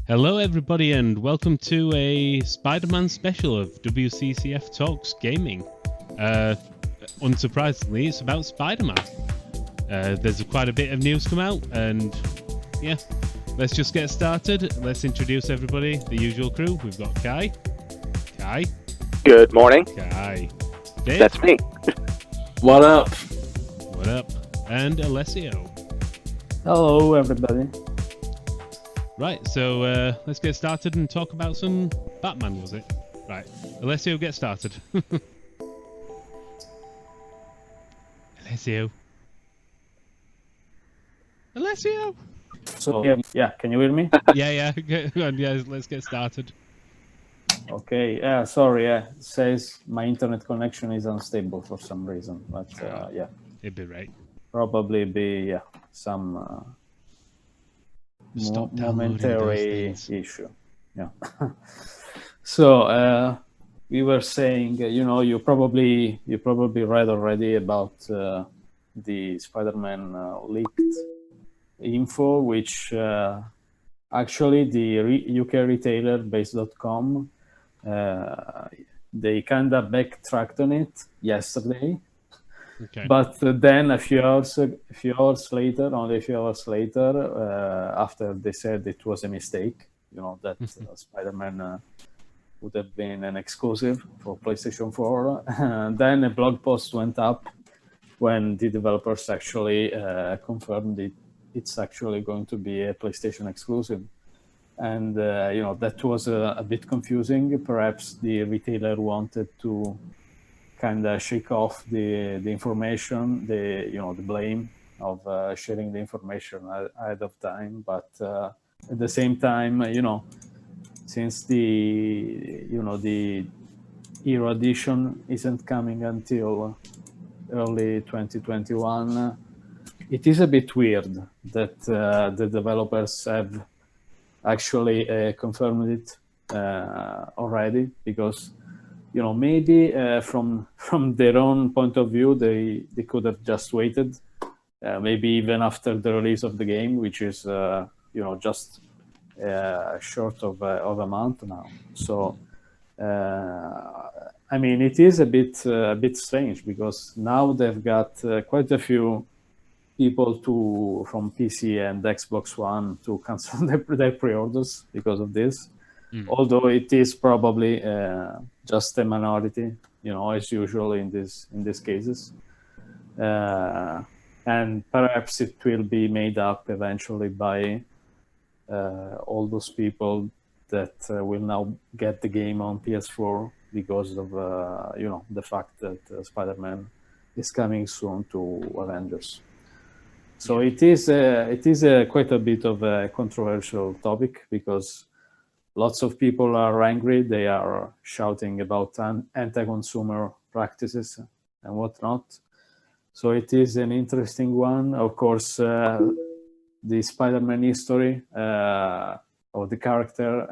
Hello, everybody, and welcome to a Spider-Man special of WCCF Talks Gaming. Unsurprisingly, it's about Spider-Man. There's quite a bit of news come out, and yeah, let's just get started. Let's introduce everybody, the usual crew. We've got Kai. Kai. Good morning. Kai. Dave. That's me. What up? What up? And Alessio. Hello, everybody. Right, so let's get started and talk about some Batman, was it? Right, Alessio, get started. Alessio. Alessio! So, yeah, can you hear me? Yeah, go on, yeah, let's get started. Okay, sorry, it says my internet connection is unstable for some reason, but yeah. It'd be right. Probably be, some momentary issue. Yeah. So, we were saying, you probably read already about the Spider-Man leaked info, which actually the UK retailer base.com they kind of backtracked on it yesterday. Okay. But then only a few hours later, after they said it was a mistake, that Spider-Man would have been an exclusive for PlayStation 4. And then a blog post went up when the developers actually confirmed it's actually going to be a PlayStation exclusive. And, that was a bit confusing. Perhaps the retailer wanted to kind of shake off the information, the blame of sharing the information ahead of time. But at the same time, since the Hero Edition isn't coming until early 2021, it is a bit weird that the developers have actually confirmed it already, because maybe from their own point of view, they could have just waited, maybe even after the release of the game, which is just short of a month now. So I mean, it is a bit strange, because now they've got quite a few people from PC and Xbox One to cancel their pre-orders because of this. Although it is probably just a minority, as usual in these cases, and perhaps it will be made up eventually by all those people that will now get the game on PS4 because of the fact that Spider-Man is coming soon to Avengers. So it is quite a bit of a controversial topic, because lots of people are angry. They are shouting about anti-consumer practices and whatnot. So it is an interesting one. Of course, the Spider-Man history of the character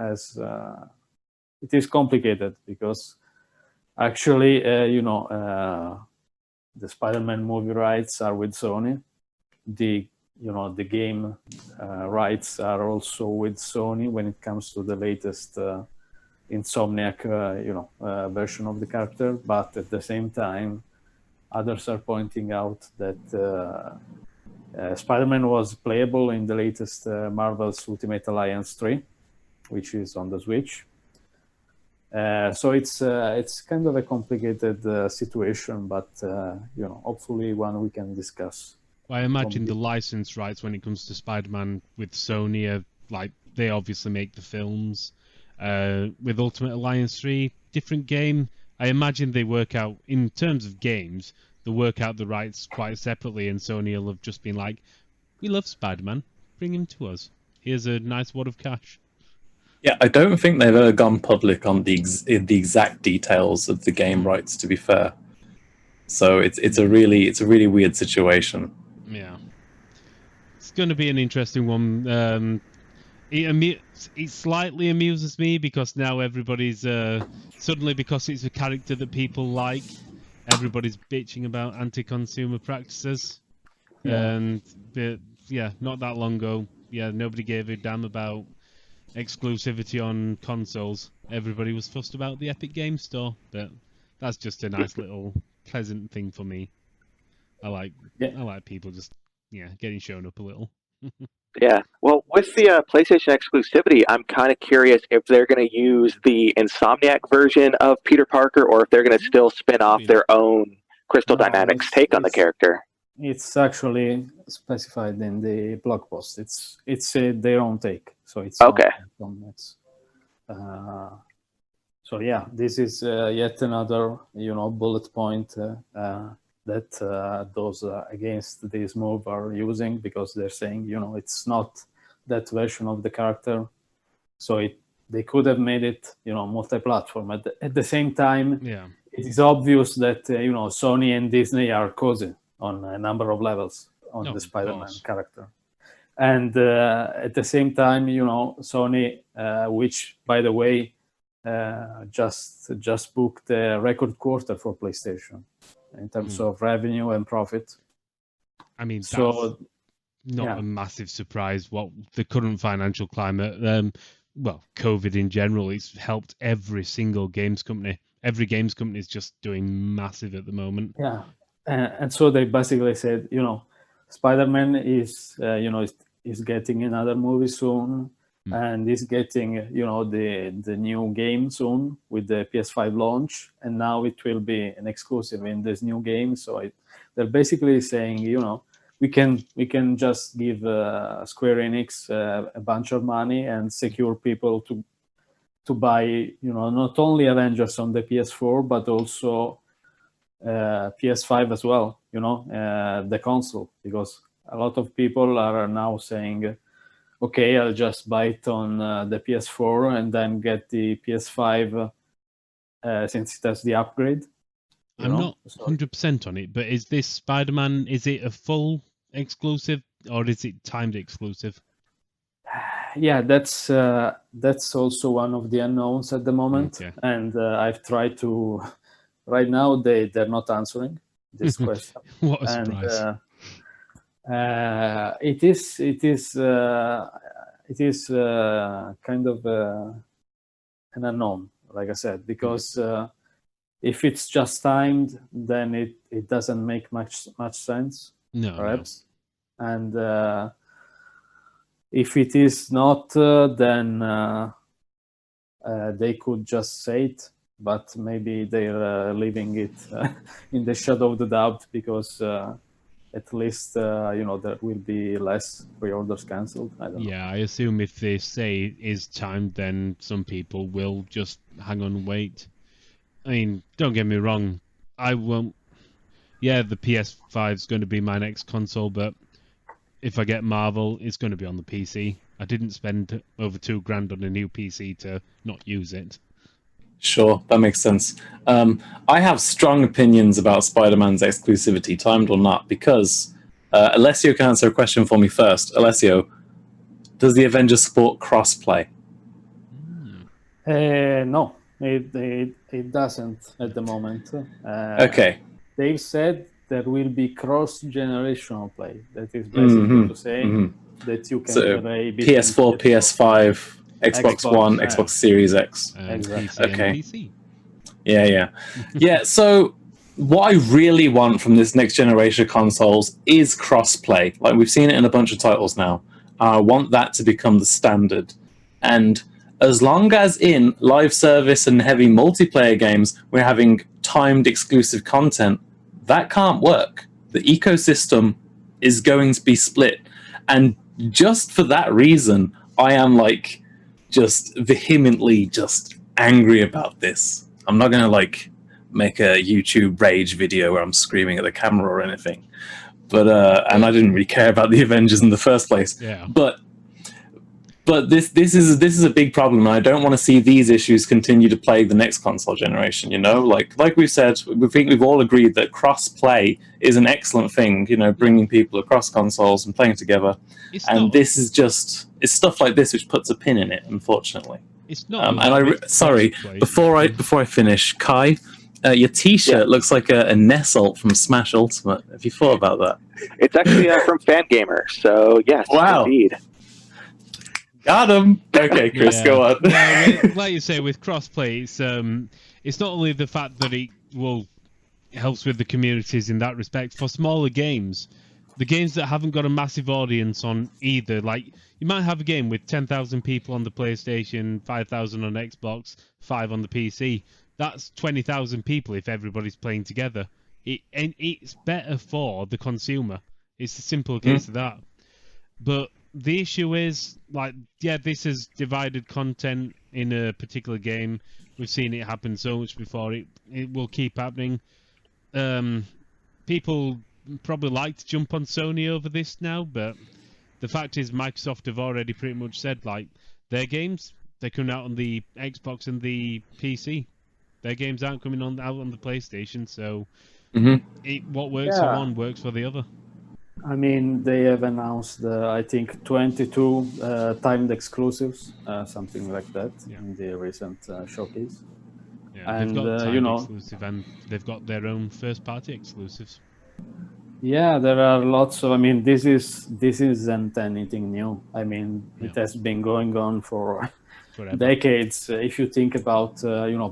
it is complicated, because actually, the Spider-Man movie rights are with Sony. The game rights are also with Sony when it comes to the latest Insomniac version of the character. But at the same time, others are pointing out that Spider-Man was playable in the latest Marvel's Ultimate Alliance 3, which is on the Switch. So it's kind of a complicated situation, but hopefully one we can discuss. I imagine the license rights when it comes to Spider-Man with Sony are they obviously make the films. With Ultimate Alliance 3, different game. I imagine they work out, in terms of games, they work out the rights quite separately, and Sony will have just been like, we love Spider-Man, bring him to us. Here's a nice wad of cash. Yeah, I don't think they've ever gone public on the exact details of the game rights, to be fair. So it's a really weird situation. Yeah, it's going to be an interesting one. It slightly amuses me, because now everybody's suddenly, because it's a character that people like, everybody's bitching about anti-consumer practices. Yeah. And not that long ago, nobody gave a damn about exclusivity on consoles. Everybody was fussed about the Epic Game Store, but that's just a nice little pleasant thing for me. I like people just getting shown up a little. Yeah. Well, with the PlayStation exclusivity, I'm kind of curious if they're going to use the Insomniac version of Peter Parker, or if they're going to still spin off their own Crystal Dynamics take on the character. It's actually specified in the blog post. It's their own take, so it's okay. So yeah, this is yet another bullet point that those against this move are using, because they're saying it's not that version of the character, so they could have made it multi-platform. At the same time, it is obvious that Sony and Disney are cozy on a number of levels on the Spider-Man character, and at the same time Sony, which by the way just booked a record quarter for PlayStation in terms of revenue and profit. I mean, that's not a massive surprise. What the current financial climate, COVID in general, it's helped every single games company. Every games company is just doing massive at the moment. Yeah, and so they basically said, Spider-Man is getting another movie soon, and is getting the new game soon with the PS5 launch, and now it will be an exclusive in this new game. So they're basically saying we can just give Square Enix a bunch of money and secure people to buy not only Avengers on the PS4 but also PS5 as well, the console, because a lot of people are now saying, okay, I'll just buy it on the PS4 and then get the PS5 since it has the upgrade. I'm not 100% on it, but is this Spider-Man, is it a full exclusive or is it timed exclusive? Yeah, that's also one of the unknowns at the moment. Okay. And I've tried to... Right now, they're not answering this question. What a surprise! It is kind of an unknown, like I said, because if it's just timed, then it doesn't make much sense. No, perhaps. No. And if it is not, then they could just say it. But maybe they're leaving it in the shadow of the doubt, because at least there will be less pre-orders cancelled. I don't know. Yeah, I assume if they say it is timed, then some people will just hang on and wait. I mean, don't get me wrong, I won't. Yeah, the PS5 is going to be my next console, but if I get Marvel, it's going to be on the PC. I didn't spend over $2,000 on a new PC to not use it. Sure, that makes sense. I have strong opinions about Spider-Man's exclusivity, timed or not, because Alessio can answer a question for me first. Alessio, does the Avengers support cross-play? No, it doesn't at the moment. Okay. They've said there will be cross-generational play. That is basically to say that you can play PS4, PS5... Xbox One, Xbox Series X. Exactly. Okay. PC. Yeah. So what I really want from this next generation of consoles is cross-play. Like, we've seen it in a bunch of titles now. I want that to become the standard. And as long as in live service and heavy multiplayer games we're having timed exclusive content, that can't work. The ecosystem is going to be split. And just for that reason, I am just vehemently just angry about this. I'm not going to make a YouTube rage video where I'm screaming at the camera or anything. But and I didn't really care about the Avengers in the first place. Yeah. But this is a big problem, and I don't want to see these issues continue to plague the next console generation. Like we've said, we think we've all agreed that cross-play is an excellent thing. Bringing people across consoles and playing together. This is just stuff like this which puts a pin in it, unfortunately. It's not. Before I finish, Kai, your T-shirt looks like a Nesselt from Smash Ultimate. Have you thought about that? It's actually from Fangamer. So yes, wow. Indeed. Got him. Okay, Chris, go on. Like you say, with crossplay, it's not only the fact that it helps with the communities in that respect. For smaller games, the games that haven't got a massive audience on either, like you might have a game with 10,000 people on the PlayStation, 5,000 on Xbox, 5 on the PC. That's 20,000 people if everybody's playing together. And it's better for the consumer. It's a simple case of that. But the issue is, like, yeah, this has divided content in a particular game. We've seen it happen so much before. It will keep happening. People probably like to jump on Sony over this now, but the fact is Microsoft have already pretty much said, like, their games, they're coming out on the Xbox and the PC. Their games aren't coming out on the PlayStation, so what works for one works for the other. I mean, they have announced, I think, 22 timed exclusives, something like that, in the recent showcase. Yeah, they've got timed exclusive, and they've got their own first-party exclusives. Yeah, there are lots of. I mean, this isn't anything new. I mean, it has been going on for decades. If you think about,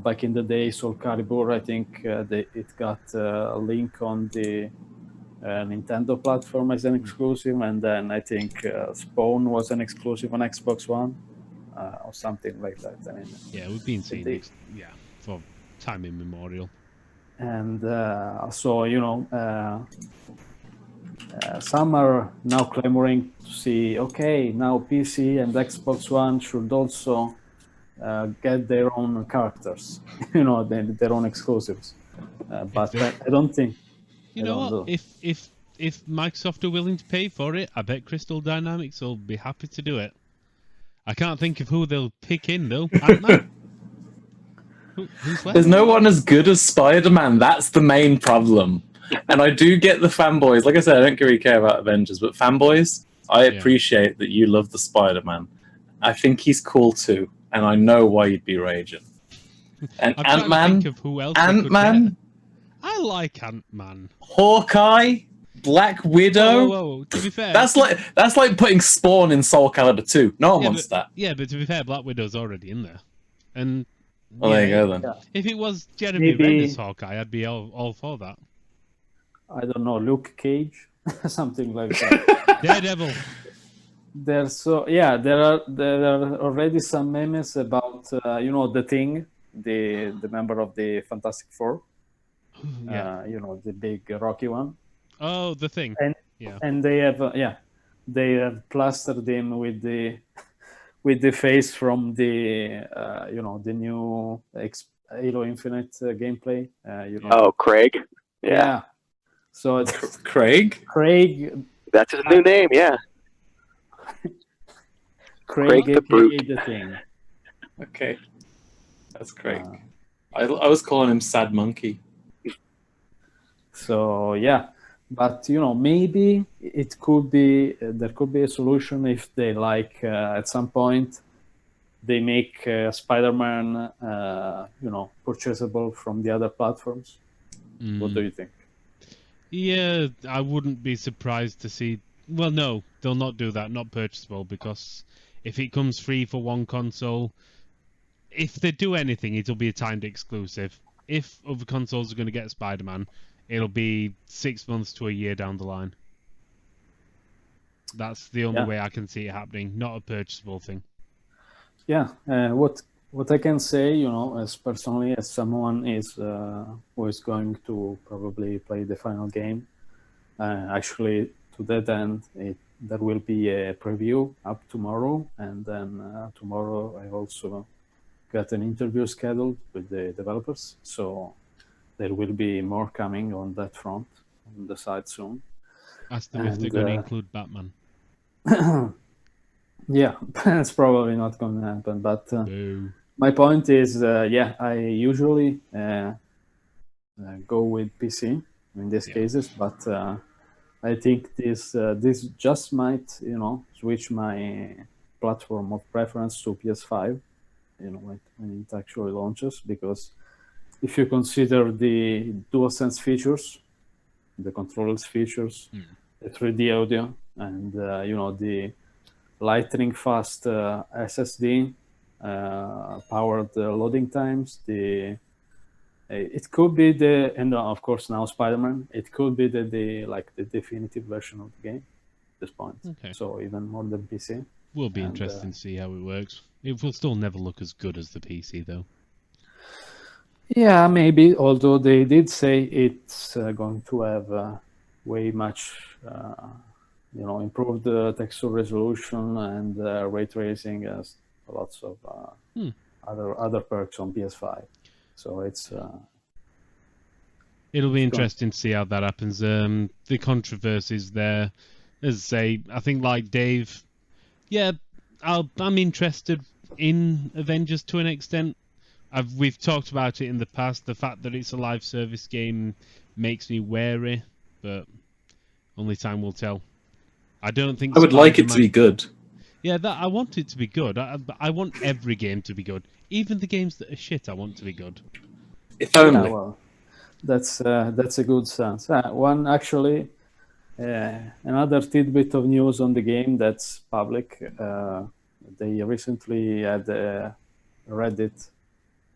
back in the day, Soul Calibur, I think it got a link on the Nintendo platform as an exclusive, and then I think Spawn was an exclusive on Xbox One, or something like that. I mean, yeah, we've been seeing this, for time immemorial. And so, some are now clamoring to see, okay, now PC and Xbox One should also get their own characters, their own exclusives. But I don't think. You know what? If Microsoft are willing to pay for it, I bet Crystal Dynamics will be happy to do it. I can't think of who they'll pick in though. Ant-Man? Who's left? There's no one as good as Spider-Man. That's the main problem. And I do get the fanboys. Like I said, I don't really care about Avengers, but fanboys, I appreciate that you love the Spider-Man. I think he's cool too, and I know why you'd be raging. And Ant-Man. I like Ant-Man. Hawkeye, Black Widow. Whoa. To be fair, that's like putting Spawn in Soul Calibur 2. No one wants that. Yeah, but to be fair, Black Widow's already in there. And well, there you go then. If it was Jeremy Renner's Hawkeye, I'd be all for that. I don't know, Luke Cage, something like that. Daredevil. There are already some memes about the Thing, the member of the Fantastic Four. The big rocky one. Oh, the Thing. And they have plastered him with the face from the the new Halo Infinite gameplay. Oh, Craig. Yeah. So it's Craig. That's his new name. Yeah. Craig the Brute. The Thing. Okay, that's Craig. I was calling him Sad Monkey. So but maybe it could be there could be a solution if they at some point they make Spider-Man purchasable from the other platforms. What do you think? Yeah, I wouldn't be surprised to see. Well, no, they'll not do that. Not purchasable, because if it comes free for one console, if they do anything, it'll be a timed exclusive. If other consoles are going to get Spider-Man, it'll be 6 months to a year down the line. That's the only way I can see it happening. Not a purchasable thing. Yeah. What I can say, as personally, as someone who is going to probably play the final game, actually to that end, there will be a preview up tomorrow, and then tomorrow I also got an interview scheduled with the developers, so there will be more coming on that front on the site soon. Ask them if they're going to include Batman. Yeah, it's probably not going to happen, but my point is, I usually go with PC in these cases, but I think this just might, switch my platform of preference to PS5, when it actually launches, because if you consider the DualSense features, the controllers features, the 3D audio, and lightning fast SSD, powered loading times. It could be and of course now Spider-Man. It could be the definitive version of the game at this point. Okay. So even more than PC. Will be interesting to see how it works. It will still never look as good as the PC, though. Yeah, maybe. Although they did say it's going to have way much, improved texture resolution and ray tracing, as lots of other perks on PS5. So it's. It'll be interesting to see how that happens. The controversies there, as I say, I think like Dave, yeah, I'm interested in Avengers to an extent. We've talked about it in the past. The fact that it's a live service game makes me wary, but only time will tell. I don't think I would like it to be good. Yeah, I want it to be good. I want every game to be good, even the games that are shit. I want to be good. If only. Yeah, well, that's a good sense. One actually, another tidbit of news on the game that's public. They recently had a Reddit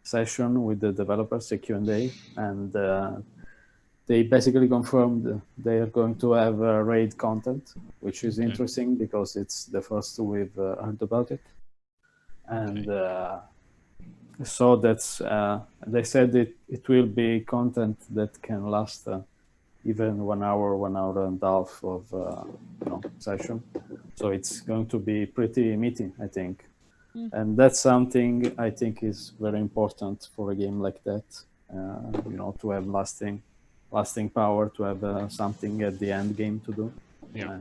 session with the developers, a Q&A, and they basically confirmed they are going to have raid content, which is interesting because it's the first we've heard about it. And so that's they said it will be content that can last even 1 hour, 1 hour and a half of session. So it's going to be pretty meaty, I think. And that's something I think is very important for a game like that. To have lasting power, to have something at the end game to do. Yeah.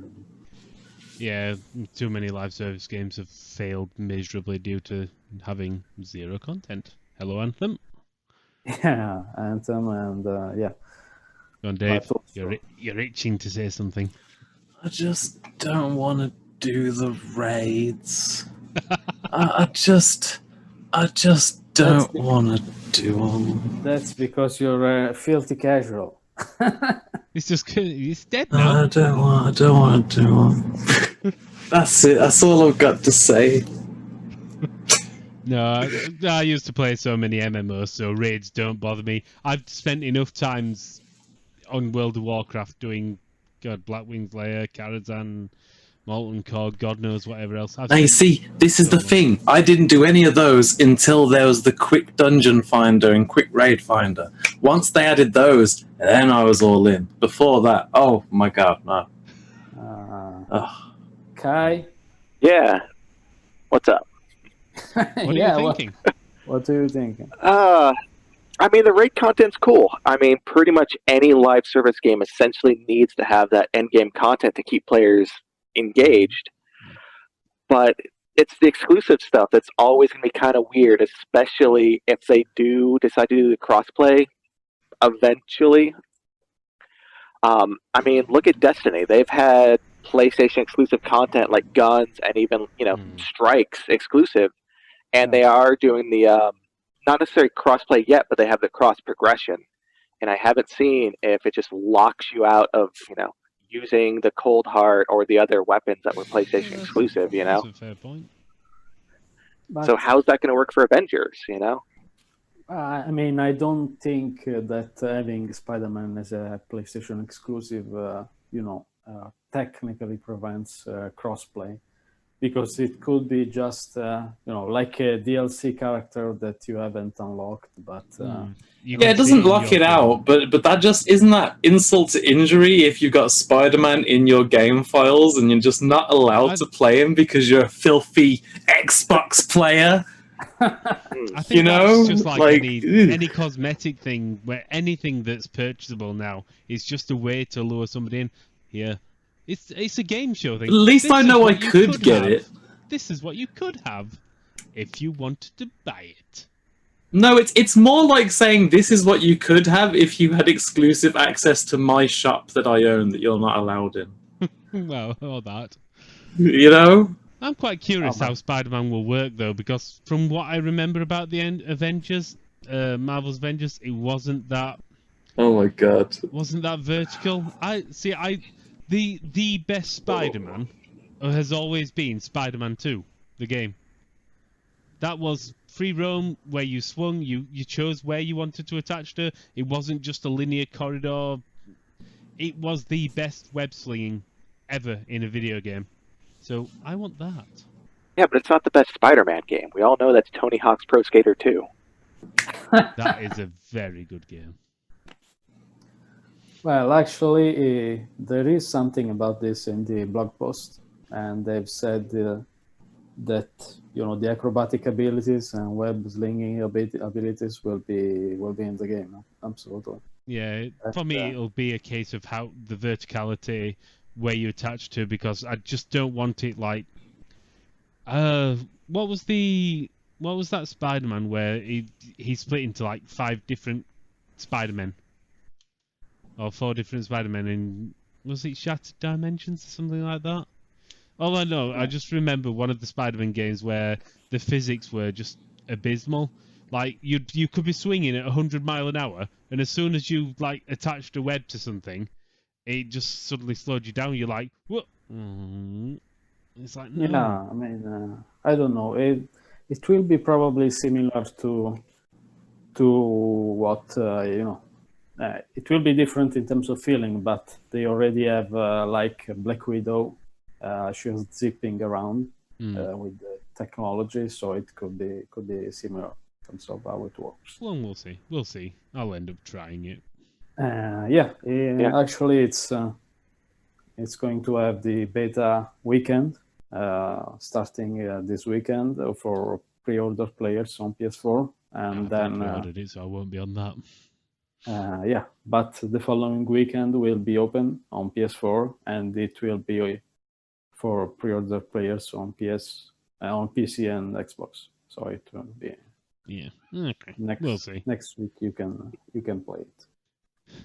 Yeah, too many live service games have failed miserably due to having zero content. Hello, Anthem. Yeah, Anthem, and yeah. Go on, Dave. You're itching to say something. I just don't want to do the raids. I just don't want to do them. That's because you're a filthy casual. It's dead now. I don't want to do them. That's it. That's all I've got to say. No, I used to play so many MMOs, so raids don't bother me. I've spent enough times on World of Warcraft doing Blackwing's Lair, Karazhan, Molten Core, God knows whatever else. Now you see, this is the thing. I didn't do any of those until there was the quick dungeon finder and quick raid finder. Once they added those, then I was all in. Before that, oh my god, no. Kai? Yeah. What's up? What are you thinking? What are you thinking? I mean, the raid content's cool. I mean, pretty much any live service game essentially needs to have that end game content to keep players engaged. But it's the exclusive stuff that's always going to be kind of weird, especially if they do decide to do the crossplay eventually. I mean, look at Destiny. They've had PlayStation exclusive content like guns and even, strikes exclusive. And they are doing the, not necessarily crossplay yet, but they have the cross progression. And I haven't seen if it just locks you out of, using the Cold Heart or the other weapons that were PlayStation exclusive, That's a fair point. So how's that going to work for Avengers, I mean, I don't think that having Spider-Man as a PlayStation exclusive, technically prevents crossplay, because it could be just, like a DLC character that you haven't unlocked, but... Yeah, it doesn't lock it out, but that just isn't that insult to injury if you've got Spider-Man in your game files and you're just not allowed to play him because you're a filthy Xbox player. I think that's just like any cosmetic thing where anything that's purchasable now is just a way to lure somebody in. Yeah, it's a game show thing. At least I know I could get it. This is what you could have if you wanted to buy it. No, it's more like saying this is what you could have if you had exclusive access to my shop that I own that you're not allowed in. Well, all that. I'm quite curious how Spider-Man will work, though, because from what I remember about the Avengers, Marvel's Avengers, it wasn't that... Oh my god. Wasn't that vertical? The best Spider-Man has always been Spider-Man 2, the game. That was free roam where you swung, you chose where you wanted to attach to. It wasn't just a linear corridor. It was the best web slinging ever in a video game. So I want that. Yeah, but it's not the best Spider-Man game. We all know that's Tony Hawk's Pro Skater 2. That is a very good game. Well, actually, there is something about this in the blog post, and they've said that the acrobatic abilities and web slinging abilities will be in the game. Absolutely. Yeah, for me it'll be a case of how the verticality where you attach to, because I just don't want it like what was that Spider-Man where he split into like 5 different Spider-Men or 4 different Spider-Men in, was it Shattered Dimensions or something like that? All I know, I just remember one of the Spider-Man games where the physics were just abysmal. Like you could be swinging at 100 mile an hour, and as soon as you like attached a web to something, it just suddenly slowed you down. You're like, what? It's like, no. Yeah, I mean, I don't know. It will be probably similar to what it will be different in terms of feeling, but they already have like Black Widow. She's zipping around with the technology, so it could be similar in terms of how it works. Well, we'll see. We'll see. I'll end up trying it. Actually, it's going to have the beta weekend starting this weekend for pre-order players on PS4, and then I ordered it, so I won't be on that. But the following weekend will be open on PS4, and it will be for pre-order players on PC and Xbox. So it will be Okay. We'll see. Next week you can play it.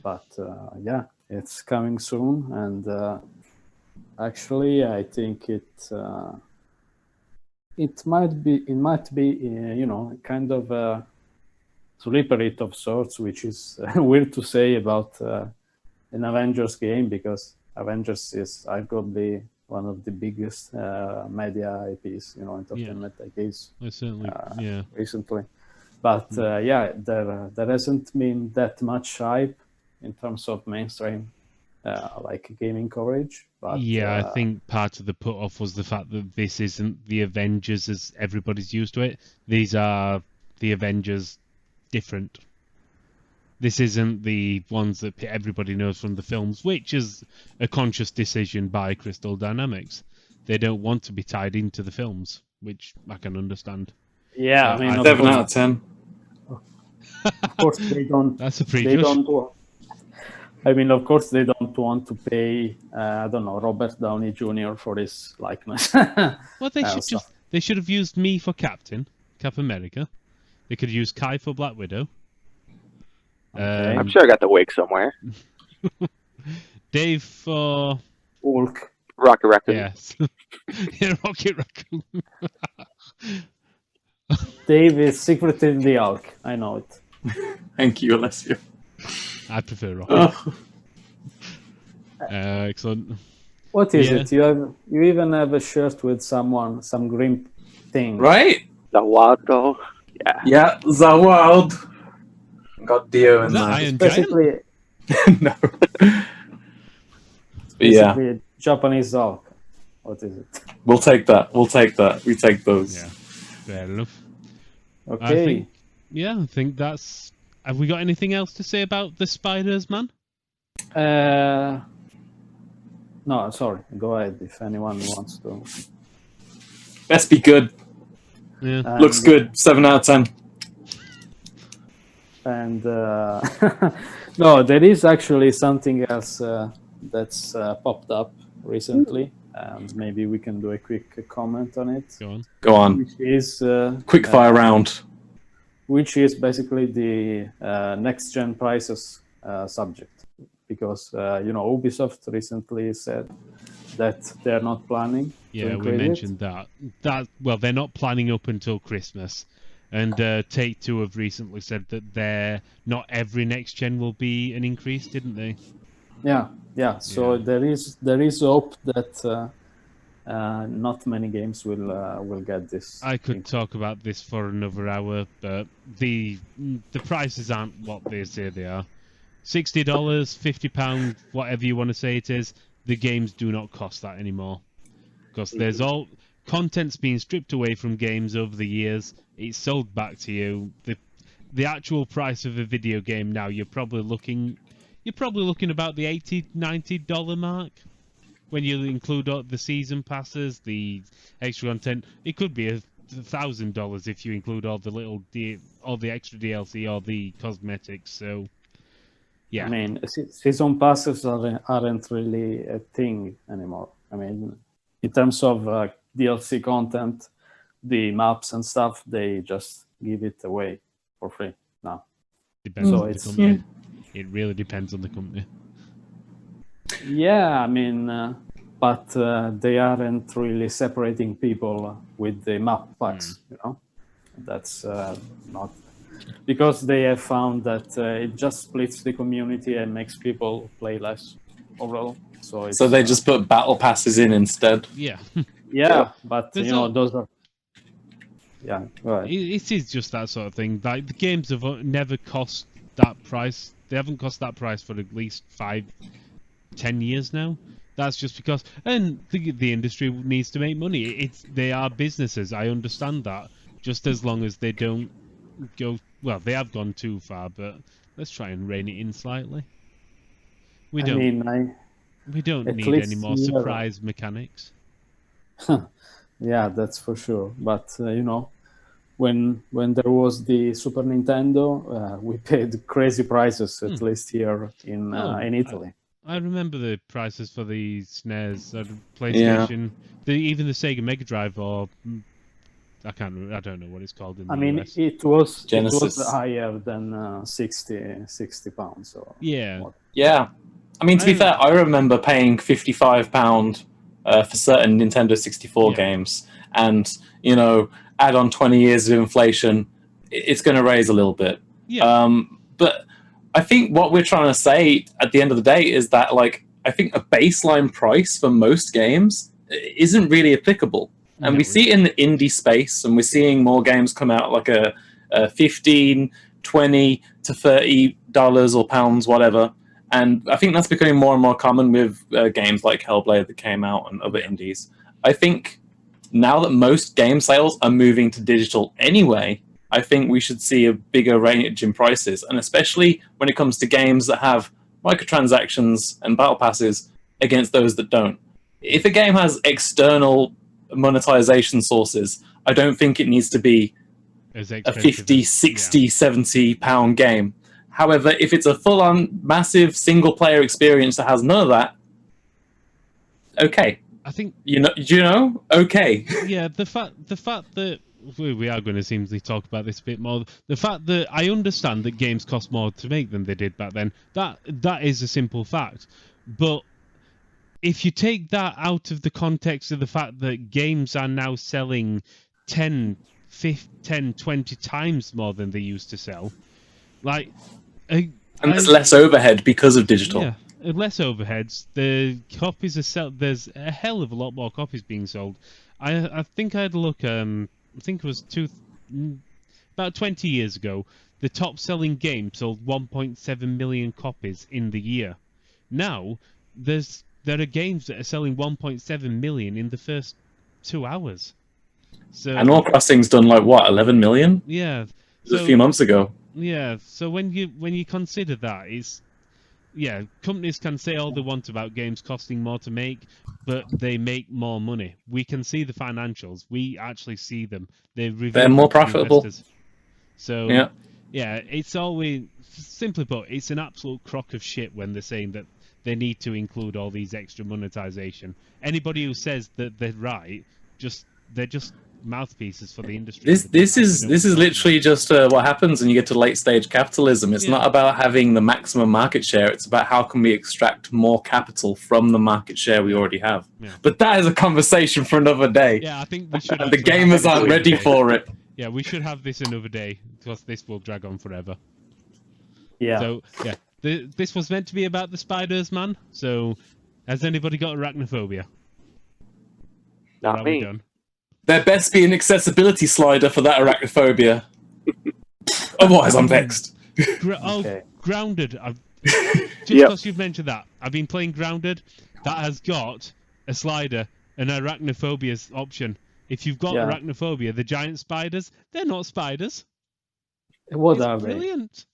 But it's coming soon, and actually I think it might be kind of a sleeper hit of sorts, which is weird to say about an Avengers game, because Avengers is arguably one of the biggest media IPs, entertainment IPs. Certainly, recently. But there hasn't been that much hype in terms of mainstream like gaming coverage. But I think part of the put off was the fact that this isn't the Avengers as everybody's used to it. These are the Avengers different. This isn't the ones that everybody knows from the films, which is a conscious decision by Crystal Dynamics. They don't want to be tied into the films, which I can understand. Yeah, I mean, 7 out of 10. Of course, they don't. That's a prejudge. I mean, of course, they don't want to pay, Robert Downey Jr. for his likeness. Well, they should have used me for Cap America. They could use Kai for Black Widow. Okay. I'm sure I got the wig somewhere. Dave for Hulk. Rocket Raccoon. Yes. Rocket Raccoon. Dave is secretly the Hulk. I know it. Thank you, Alessio. I prefer Rocket. Excellent. What is it? You even have a shirt with some green thing. Right? The wild though. Yeah. Yeah, the world. Got Dio in there. Iron Basically, No. basically a Japanese Hulk. What is it? We'll take that. We take those. Yeah, fair enough. Okay. I think that's... Have we got anything else to say about the Spiders, man? No, sorry. Go ahead if anyone wants to. Best be good. Yeah. Looks good. 7 out of 10. And no, there is actually something else that's popped up recently, and maybe we can do a quick comment on it. Go on. Which is Quick fire round. Which is basically the next gen prices subject, because Ubisoft recently said that they're not planning. Yeah, we mentioned that. They're not planning up until Christmas. And Take-Two have recently said that not every next gen will be an increase, didn't they? Yeah. So there is hope that not many games will get this. I could talk about this for another hour, but the prices aren't what they say they are. $60, £50, whatever you want to say it is. The games do not cost that anymore, because there's all content's being stripped away from games over the years. It's sold back to you. The actual price of a video game now, you're probably looking about the $80-90 mark. When you include all the season passes, the extra content, it could be $1,000 if you include all the all the extra DLC, all the cosmetics. So, yeah. I mean, season passes aren't really a thing anymore. I mean, in terms of DLC content, the maps and stuff, they just give it away for free now. Depends So on the it's- company. It really depends on the company. Yeah, I mean, but they aren't really separating people with the map packs, you know? That's not... Because they have found that it just splits the community and makes people play less overall. So they just put battle passes in instead. Yeah. Yeah, but, There's you know, no- those are... Yeah, go ahead. It is just that sort of thing. Like, the games have never cost that price. They haven't cost that price for at least 5-10 years now. That's just because, and the industry needs to make money. They are businesses. I understand that. Just as long as they don't go, well, they have gone too far. But let's try and rein it in slightly. We don't at need least any more here- surprise mechanics. Yeah, that's for sure. But you know, when there was the Super Nintendo, we paid crazy prices, at least here in Italy. I remember the prices for the SNES, PlayStation, even the Sega Mega Drive, or I don't know what it's called in the I mean, US. it was Genesis. higher than 60 pounds. So Yeah. Yeah. I mean, to be fair, I remember paying £55 for certain Nintendo 64 Yeah. games, and, you know, add on 20 years of inflation, it's going to raise a little bit. Yeah. But I think what we're trying to say at the end of the day is that, like, I think a baseline price for most games isn't really applicable. And we see it in the indie space, and we're seeing more games come out like a $15, $20 to $30 or pounds, whatever. And I think that's becoming more and more common with games like Hellblade that came out and other indies. I think now that most game sales are moving to digital anyway, I think we should see a bigger range in prices, and especially when it comes to games that have microtransactions and battle passes against those that don't. If a game has external monetization sources, I don't think it needs to be As a expensive 50, as- 60, 70 pound game. However, if it's a full-on massive single-player experience that has none of that, okay. I think Okay. yeah, the fact that we are going to seem to talk about this a bit more. The fact that I understand that games cost more to make than they did back then. That is a simple fact. But if you take that out of the context of the fact that games are now selling 10, 20 times more than they used to sell, like, And there's less overhead because of digital. yeah, less overheads. The copies are there's a hell of a lot more copies being sold. I think I had a look. I think it was about 20 years ago. The top selling game sold 1.7 million copies in the year. Now there are games that are selling 1.7 million in the first 2 hours. So Animal Crossing's done like what, 11 million? yeah, It was a few months ago. yeah. So when you consider that, companies can say all they want about games costing more to make, but they make more money. We can see the financials. We actually see them. They're more profitable. So yeah, it's always, simply put, it's an absolute crock of shit when they're saying that they need to include all these extra monetization. Anybody who says that they're right, they're just mouthpieces for the industry. This is literally just what happens when you get to late stage capitalism. It's not about having the maximum market share. It's about how can we extract more capital from the market share we already have. Yeah. But that is a conversation for another day. Yeah, I think we should. And the gamers aren't ready for it. Yeah, we should have this another day because this will drag on forever. Yeah. So yeah, this was meant to be about the spiders, man. So has anybody got arachnophobia? Not Or are we me. done? There best be an accessibility slider for that arachnophobia. Otherwise, I'm vexed. Okay. Grounded. Just Yep. because you've mentioned that, I've been playing Grounded. That has got a slider, an arachnophobia option. If you've got Yeah. arachnophobia, the giant spiders, they're not spiders. What It's are they? brilliant.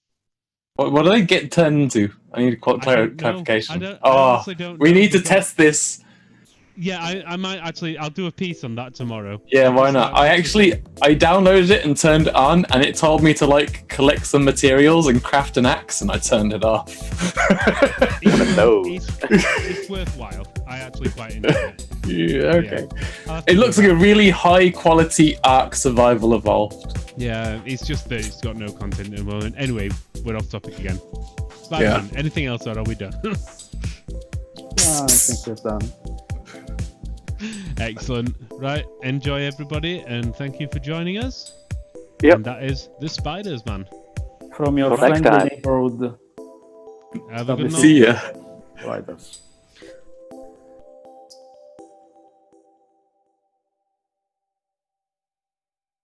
What do they get turned into? I need I don't know. clarification. I Oh, honestly don't we know, need to because- test this. Yeah, I might actually. I'll do a piece on that tomorrow. Yeah, why Because, not? I downloaded it and turned it on, and it told me to like collect some materials and craft an axe, and I turned it off. One of those. It's worthwhile. I actually quite enjoy it. Yeah, okay. I'll have to It do looks that. like a really high quality Ark Survival Evolved. Yeah, it's just that it's got no content at the moment. Anyway, we're off topic again. Spider-Man, anything else, or are we done? I think we're done. Excellent. Right, enjoy everybody, and thank you for joining us. Yep. And that is the Spiders, man. From your Till next friendly time. neighborhood Have a good night. See ya. riders.